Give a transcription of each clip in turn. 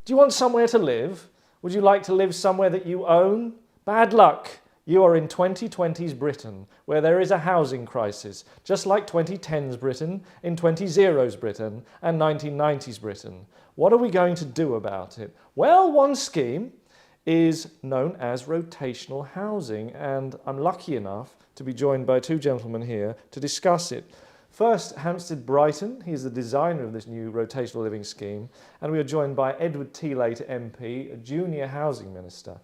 Do you want somewhere to live? Would you like to live somewhere that you own? Bad luck. You are in 2020's Britain, where there is a housing crisis, just like 2010's Britain, in 2010's Britain, and 1990's Britain. What are we going to do about it? Well, one scheme is known as rotational housing, and I'm lucky enough to be joined by two gentlemen here to discuss it. First, Hampstead Brighton, he's the designer of this new rotational living scheme, and we are joined by Edward Tealater MP, a junior housing minister.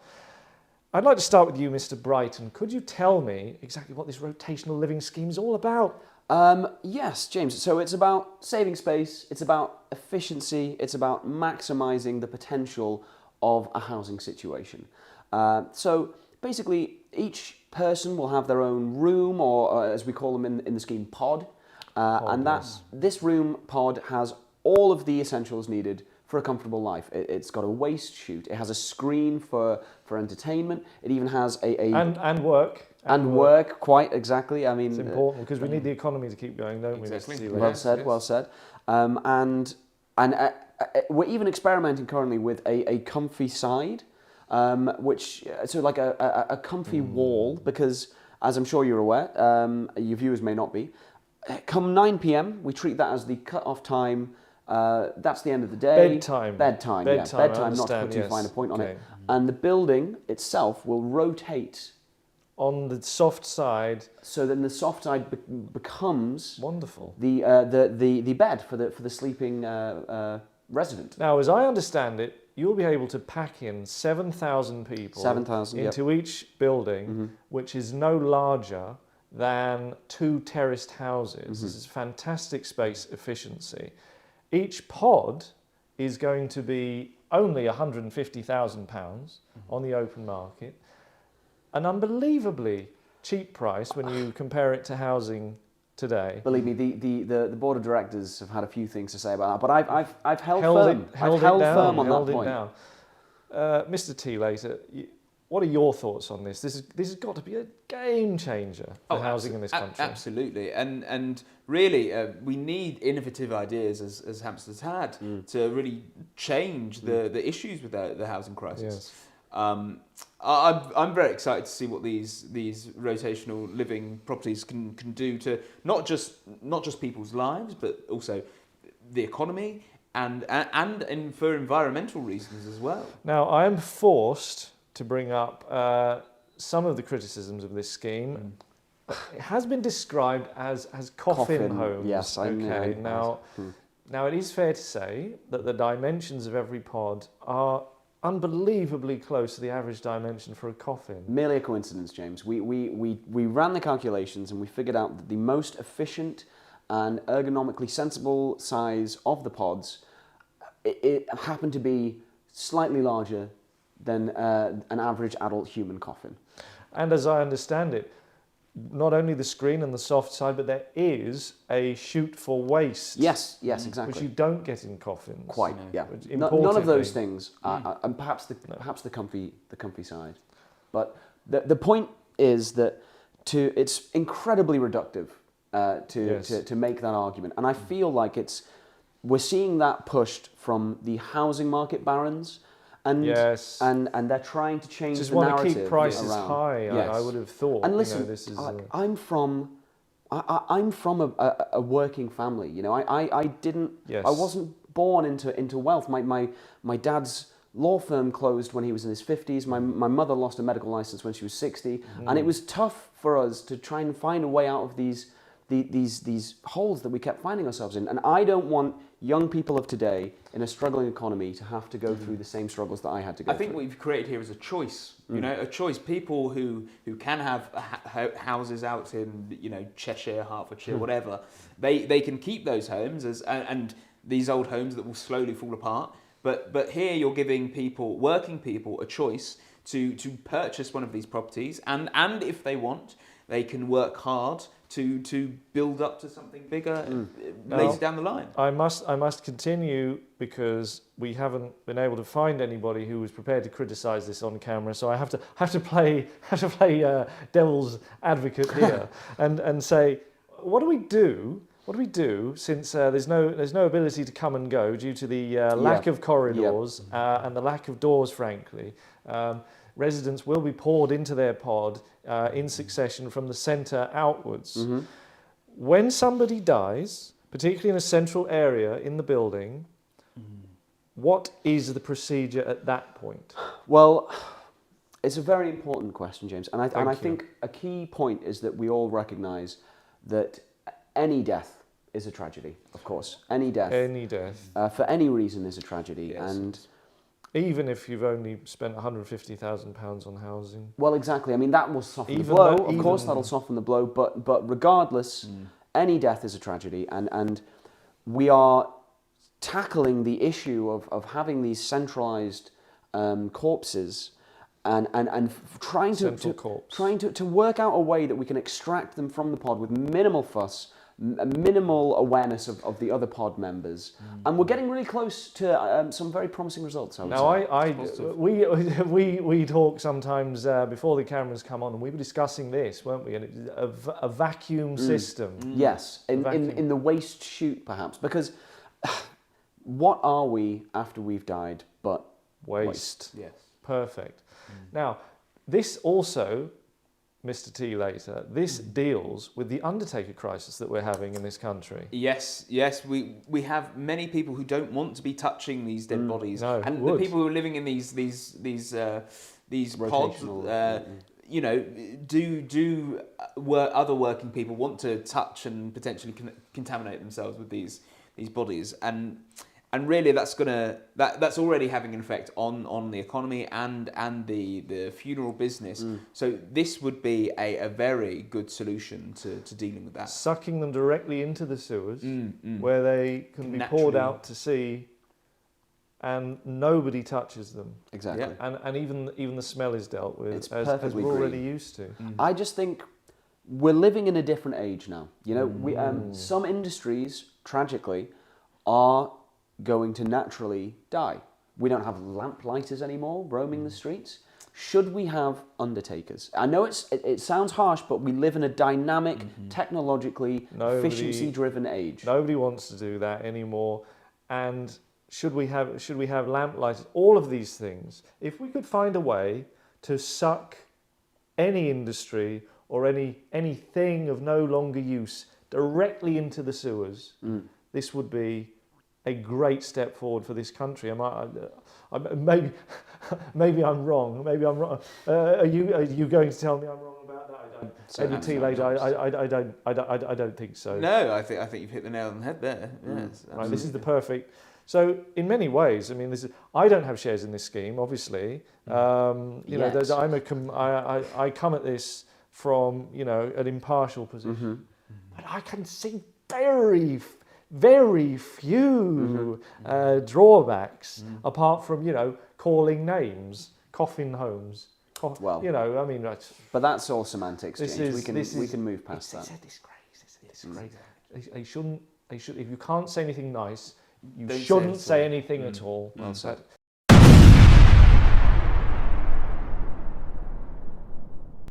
I'd like to start with you, Mr. Brighton. Could you tell me exactly what this rotational living scheme is all about? Yes, James. So it's about saving space, it's about efficiency, it's about maximising the potential of a housing situation. So basically, each person will have their own room, or as we call them in the scheme, pod. This room pod has all of the essentials needed for a comfortable life. It's got a waste chute. It has a screen for entertainment. It even has and work. And work, quite exactly. I mean, it's important because we need the economy to keep going, don't exactly. we? Well said, well said. And we're even experimenting currently with a comfy side, which so like a comfy wall, because as I'm sure you're aware, your viewers may not be. Come 9 p.m, we treat that as the cut-off time. That's the end of the day. Bedtime, not to put too fine a point on it. And the building itself will rotate on the soft side. So then the soft side becomes wonderful. The bed for the sleeping resident. Now, as I understand it, you'll be able to pack in 7,000 people into each building, which is no larger than 2 terraced houses. This is fantastic space efficiency. Each pod is going to be only £150,000 on the open market. An unbelievably cheap price when you compare it to housing today. Believe me, the board of directors have had a few things to say about that, but I've held firm. I've held firm on that point. Mr. Tealater, what are your thoughts on this? This has got to be a game changer for housing in this country. Absolutely, and really, we need innovative ideas, as Hampstead's had, to really change the issues with the housing crisis. Yes. I'm very excited to see what these rotational living properties can do to not just people's lives, but also the economy and for environmental reasons as well. Now, I am forced to bring up some of the criticisms of this scheme. It has been described as coffin homes. Yes, I know. Now it is fair to say that the dimensions of every pod are unbelievably close to the average dimension for a coffin. Merely a coincidence, James. We ran the calculations and we figured out that the most efficient and ergonomically sensible size of the pods, it happened to be slightly larger than an average adult human coffin. And as I understand it, not only the screen and the soft side, but there is a chute for waste. Yes, exactly. Which you don't get in coffins. Quite, yeah. None of those things, and perhaps the comfy side. But the point is that it's incredibly reductive to make that argument, and I feel like we're seeing that pushed from the housing market barons. And they're trying to change the narrative. Want to keep prices around. High. Yes. I would have thought. And listen, this is I'm from a working family. You know, I wasn't born into wealth. My dad's law firm closed when he was in his 50s. My mother lost a medical license when she was 60, and it was tough for us to try and find a way out of these holes that we kept finding ourselves in. And I don't want young people of today in a struggling economy to have to go through the same struggles that I had to go through. I think what we've created here is a choice. You know, a choice. People who can have houses out in, you know, Cheshire, Hertfordshire, whatever, they can keep those homes and these old homes that will slowly fall apart. But here you're giving working people, a choice to purchase one of these properties, and if they want, they can work hard to build up to something bigger later down the line. I must continue because we haven't been able to find anybody who was prepared to criticise this on camera. So I have to play devil's advocate here and say, what do we do what do we do since there's no ability to come and go due to the lack of corridors and the lack of doors, frankly. Residents will be poured into their pod in succession from the centre outwards. When somebody dies, particularly in a central area in the building, what is the procedure at that point? Well, it's a very important question, James. And I think a key point is that we all recognise that any death is a tragedy, of course. Any death. Any death. For any reason is a tragedy. Yes. And even if you've only spent £150,000 on housing. well, exactly. I mean, that will soften Even the blow. though- Of course, that'll soften the blow. But regardless, any death is a tragedy. And we are tackling the issue of having these centralised corpses and trying to work out a way that we can extract them from the pod with minimal fuss, minimal awareness of the other pod members, and we're getting really close to some very promising results. I would say. We talk sometimes before the cameras come on, and we were discussing this, weren't we? And it, a vacuum system. Yes, in the waste chute, perhaps, because what are we after we've died but Waste. Yes. Perfect. Now, this also, Mr. Tealater, this deals with the undertaker crisis that we're having in this country. Yes, we have many people who don't want to be touching these dead bodies, No, and would. the people who are living in these pods, you know, other working people want to touch and potentially contaminate themselves with these bodies, and really that's already having an effect on the economy and the funeral business. So this would be a very good solution to dealing with that. Sucking them directly into the sewers where they can be poured out to sea and nobody touches them. Exactly. Yeah. And even the smell is dealt with It's as perfectly we're already green. used to. I just think we're living in a different age now. You know, we some industries, tragically, are going to naturally die. We don't have lamplighters anymore roaming the streets. Should we have undertakers? I know it sounds harsh, but we live in a dynamic, technologically, efficiency-driven age. Nobody wants to do that anymore. And should we have lamplighters? All of these things. If we could find a way to suck any industry or anything of no longer use directly into the sewers, this would be a great step forward for this country. Maybe I'm wrong. Maybe I'm wrong. Are you going to tell me I'm wrong about that? I don't think so. No, I think you've hit the nail on the head there. Yes, right, this is the perfect. So in many ways, I mean, I don't have shares in this scheme, obviously. You know, I come at this from an impartial position, but I can see very few drawbacks apart from calling names, Coffin Homes. Well, I mean, but that's all semantics, James. We can move past that. It's a disgrace. It's a disgrace. They should. If you can't say anything nice, you Don't shouldn't say say anything at all. Well said.